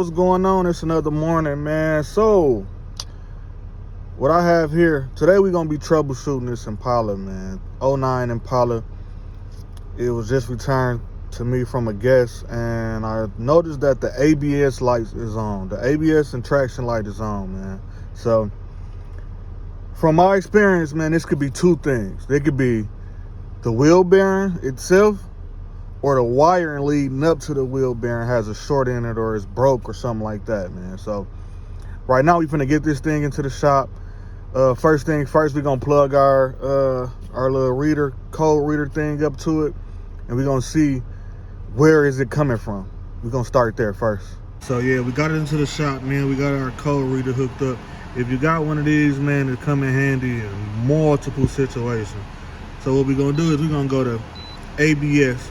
What's going on? It's another morning, man. So, what I have here, today we're going to be troubleshooting this Impala, man. '09 Impala. It was just returned to me from a guest, and I noticed that the ABS light is on. The ABS and traction light is on, man. So, from my experience, man, this could be two things. It could be the wheel bearing itself, or the wiring leading up to the wheel bearing has a short in it or is broke or something like that, man. So right now we finna get this thing into the shop. First thing first, we're gonna plug our little code reader thing up to it, and we're gonna see where is it coming from. We're gonna start there first. So yeah, we got it into the shop, man. We got our code reader hooked up. If you got one of these, man, it come in handy in multiple situations. So what we're gonna do is we're gonna go to ABS.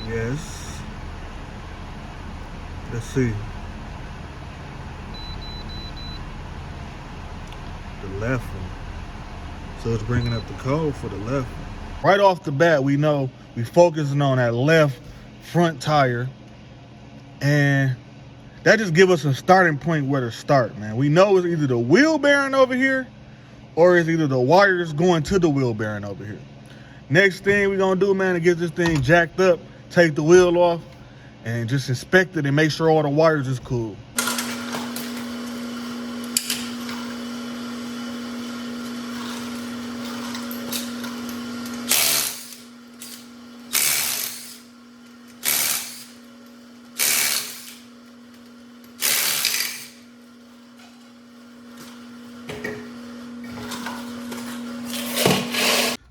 Yes. Let's see. The left one. So it's bringing up the code for the left one. Right off the bat, we know we focusing on that left front tire, and that just give us a starting point where to start, man. We know it's either the wheel bearing over here, or it's either the wires going to the wheel bearing over here. Next thing we're gonna do, man, to get this thing jacked up, take the wheel off and just inspect it and make sure all the wires is cool.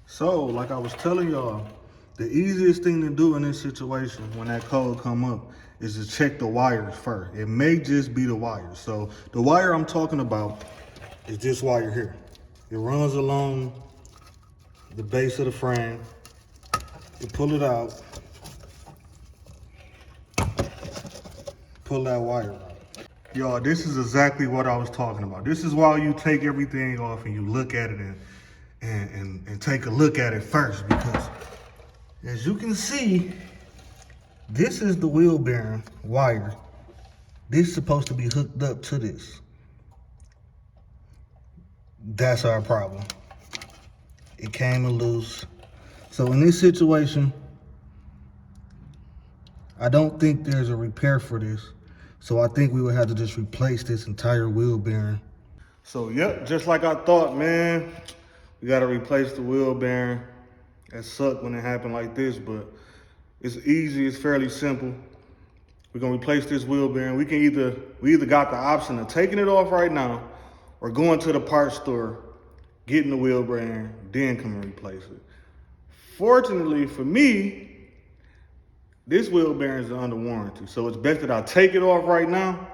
So, like I was telling y'all, the easiest thing to do in this situation when that code come up is to check the wires first. It may just be the wires. So the wire I'm talking about is this wire here. It runs along the base of the frame. You pull it out, pull that wire out. Y'all, this is exactly what I was talking about. This is why you take everything off and you look at it and take a look at it first, because as you can see, this is the wheel bearing wire. This is supposed to be hooked up to this. That's our problem. It came loose. So in this situation, I don't think there's a repair for this. So I think we would have to just replace this entire wheel bearing. So yep, just like I thought, man. We gotta replace the wheel bearing. It sucked when it happened like this, but it's easy, it's fairly simple. We're gonna replace this wheel bearing. We either got the option of taking it off right now or going to the parts store, getting the wheel bearing, then come and replace it. Fortunately for me, this wheel bearing is under warranty. So it's best that I take it off right now,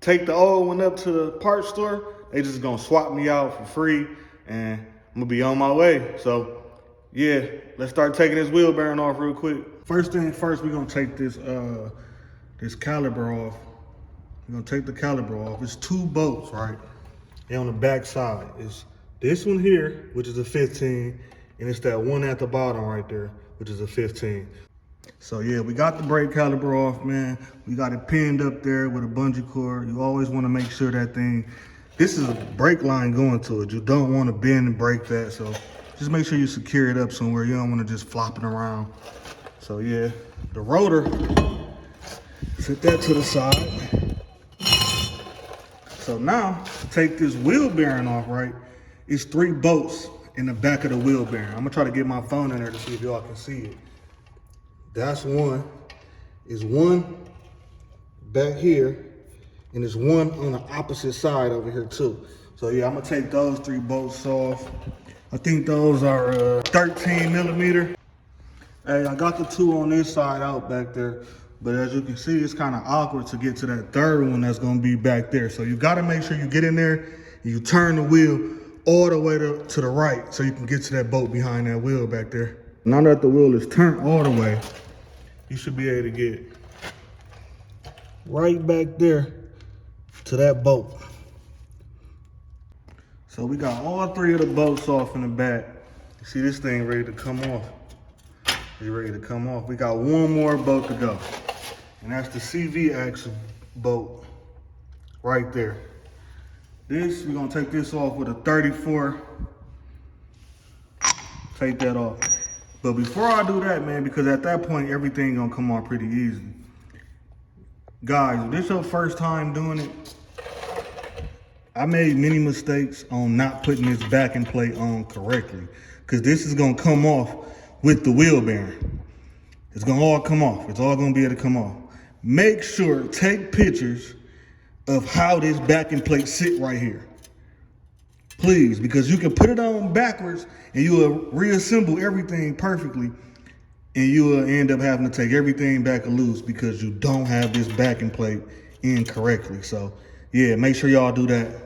take the old one up to the parts store. They just gonna swap me out for free, and I'm gonna be on my way. So yeah, let's start taking this wheel bearing off real quick. First thing first, we're gonna take this this caliper off. We're gonna take the caliper off. It's two bolts, right? And on the back side, it's this one here, which is a 15, and it's that one at the bottom right there, which is a 15. So yeah, we got the brake caliper off, man. We got it pinned up there with a bungee cord. You always wanna make sure that thing, this is a brake line going to it. You don't wanna bend and break that, so just make sure you secure it up somewhere. You don't wanna just flop it around. So yeah, the rotor, set that to the side. So now, take this wheel bearing off, right? It's 3 bolts in the back of the wheel bearing. I'm gonna try to get my phone in there to see if y'all can see it. That's one. Is one back here, and there's one on the opposite side over here too. So yeah, I'm gonna take those 3 bolts off. I think those are 13 millimeter. Hey, I got the 2 on this side out back there, but as you can see, it's kind of awkward to get to that third one that's gonna be back there. So you gotta make sure you get in there and you turn the wheel all the way to the right so you can get to that bolt behind that wheel back there. Now that the wheel is turned all the way, you should be able to get right back there to that bolt. So we got all 3 of the bolts off in the back. You see this thing ready to come off. It's ready to come off. We got one more bolt to go. and that's the CV axle bolt right there. This, we're gonna take this off with a 34. Take that off. But before I do that, man, because at that point, everything gonna come off pretty easy. Guys, if this your first time doing it, I made many mistakes on not putting this backing plate on correctly. Because this is gonna come off with the wheel bearing. It's gonna all come off. It's all gonna be able to come off. Make sure, take pictures of how this backing plate sit right here. Please, because you can put it on backwards and you will reassemble everything perfectly, and you will end up having to take everything back loose because you don't have this backing plate in correctly. So yeah, make sure y'all do that.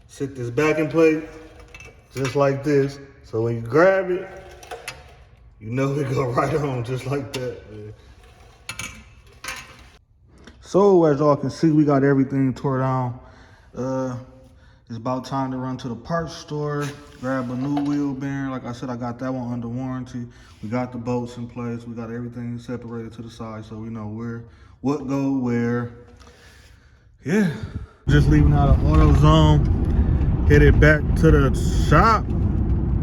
Sit this backing plate just like this. So when you grab it, you know it go right on just like that, man. So as y'all can see, we got everything tore down. It's about time to run to the parts store, grab a new wheel bearing. Like I said, I got that one under warranty. We got the bolts in place. We got everything separated to the side so we know what go where. Yeah, just leaving out of AutoZone, headed back to the shop.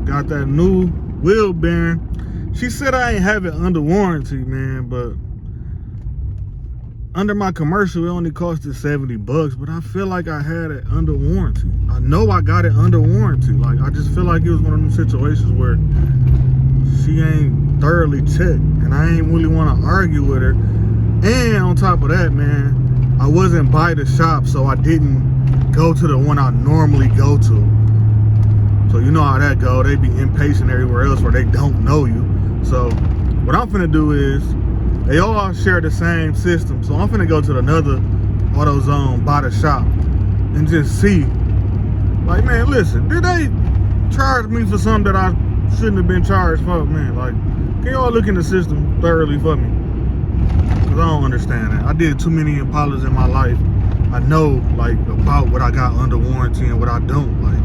Got that new wheel bearing. She said I ain't have it under warranty, man, but under my commercial, it only costed $70, but I feel like I had it under warranty. I know I got it under warranty. Like, I just feel like it was one of them situations where she ain't thoroughly checked, and I ain't really want to argue with her. And on top of that, man, I wasn't by the shop, so I didn't go to the one I normally go to. So you know how that go. They be impatient everywhere else where they don't know you. So what I'm finna do is, they all share the same system. So I'm finna go to another AutoZone by the shop and just see. Like, man, listen, did they charge me for something that I shouldn't have been charged for, man? Like, can y'all look in the system thoroughly for me? Because I don't understand that. I did too many Impalas in my life. I know, like, about what I got under warranty and what I don't. Like,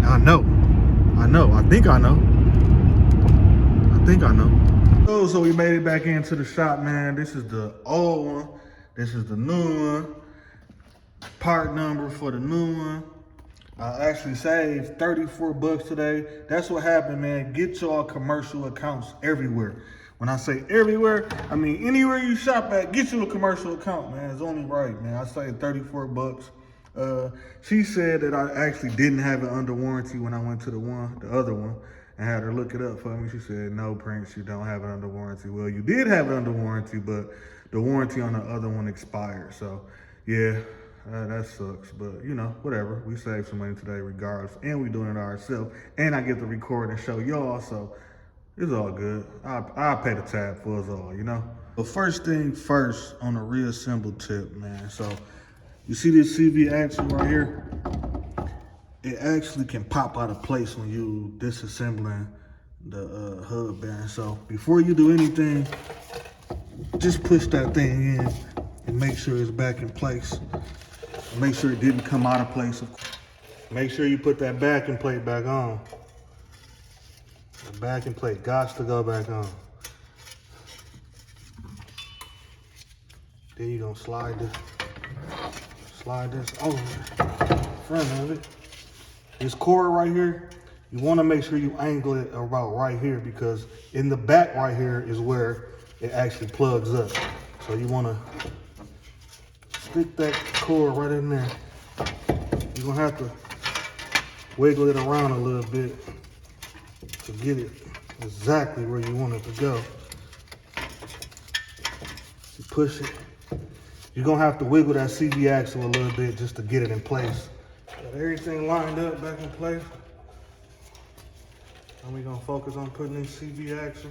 I know. I think I know. So we made it back into the shop, man. This is the old one. This is the new one. Part number for the new one. I actually saved $34 today. That's what happened, man. Get y'all commercial accounts everywhere. When I say everywhere, I mean anywhere you shop at, get you a commercial account, man. It's only right, man. I saved $34. She said that I actually didn't have it under warranty when I went to the other one. I had her look it up for me. She said, no, Prince, you don't have it under warranty. Well, you did have it under warranty, but the warranty on the other one expired. So, yeah, that sucks. But, you know, whatever. We saved some money today regardless, and we doing it ourselves. And I get to record and show y'all, so it's all good. I'll pay the tab for us all, you know? But first thing first, on a reassemble tip, man. So, you see this CV axle right here? It actually can pop out of place when you disassembling the hub bearing. So before you do anything, just push that thing in and make sure it's back in place. Make sure it didn't come out of place. Make sure you put that backing plate back on. The backing plate got to go back on. Then you're gonna slide this over the front of it. This cord right here, you want to make sure you angle it about right here, because in the back right here is where it actually plugs up. So you want to stick that cord right in there. You're going to have to wiggle it around a little bit to get it exactly where you want it to go. You push it. You're going to have to wiggle that CV axle a little bit just to get it in place. Got everything lined up back in place. And we're gonna focus on putting in CV axle.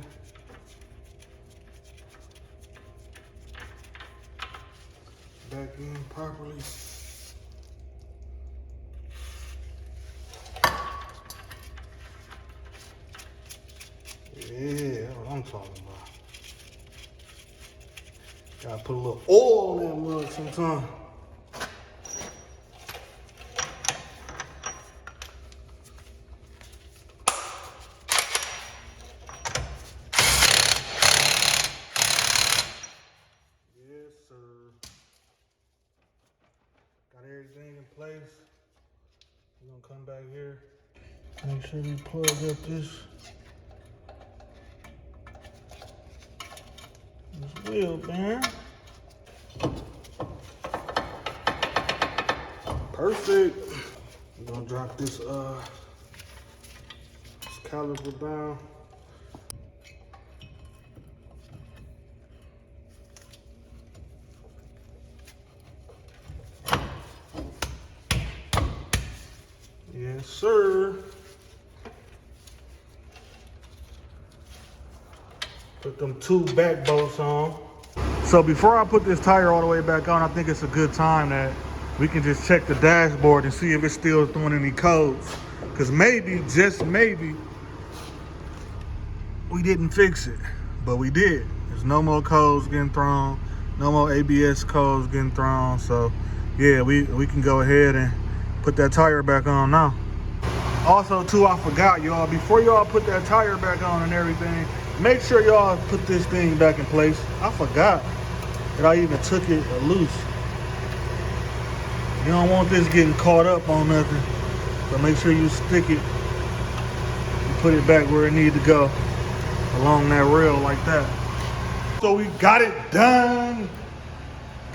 Back in properly. talking about. Gotta put a little oil on that mug sometime. Yes, sir. Got everything in place. We're gonna come back here. Make sure we plug up this wheel bearing. Perfect. We're gonna drop this caliper down. Yes, sir. Put them 2 back bolts on. So before I put this tire all the way back on, I think it's a good time that we can just check the dashboard and see if it's still throwing any codes. Because maybe, just maybe, we didn't fix it, but we did. There's no more codes getting thrown, no more ABS codes getting thrown. So yeah, we can go ahead and put that tire back on now. Also too, I forgot, y'all, before y'all put that tire back on and everything, make sure y'all put this thing back in place. I forgot that I even took it loose. You don't want this getting caught up on nothing. So make sure you stick it and put it back where it needs to go, along that rail like that. So we got it done.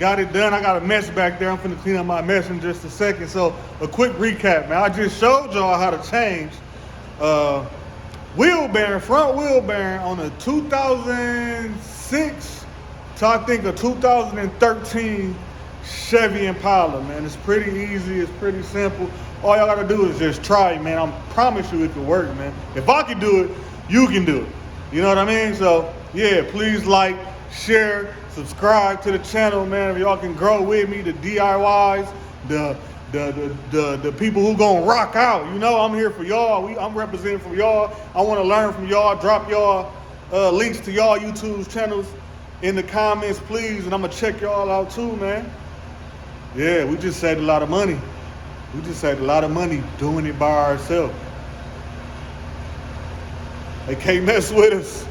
Got it done. I got a mess back there. I'm finna clean up my mess in just a second. So a quick recap, man. I just showed y'all how to change wheel bearing, front wheel bearing on a 2006 to I think a 2013 Chevy Impala, man. It's pretty easy. It's pretty simple. All y'all gotta do is just try it, man. I promise you it can work, man. If I can do it, you can do it. You know what I mean? So yeah, please like, share, subscribe to the channel, man. If y'all can grow with me, the DIYs, the people who gonna rock out. You know, I'm here for y'all. I'm representing for y'all. I want to learn from y'all. Drop y'all links to y'all YouTube channels in the comments, please, and I'm gonna check y'all out too, man. Yeah, we just saved a lot of money. We just saved a lot of money doing it by ourselves. They can't mess with us.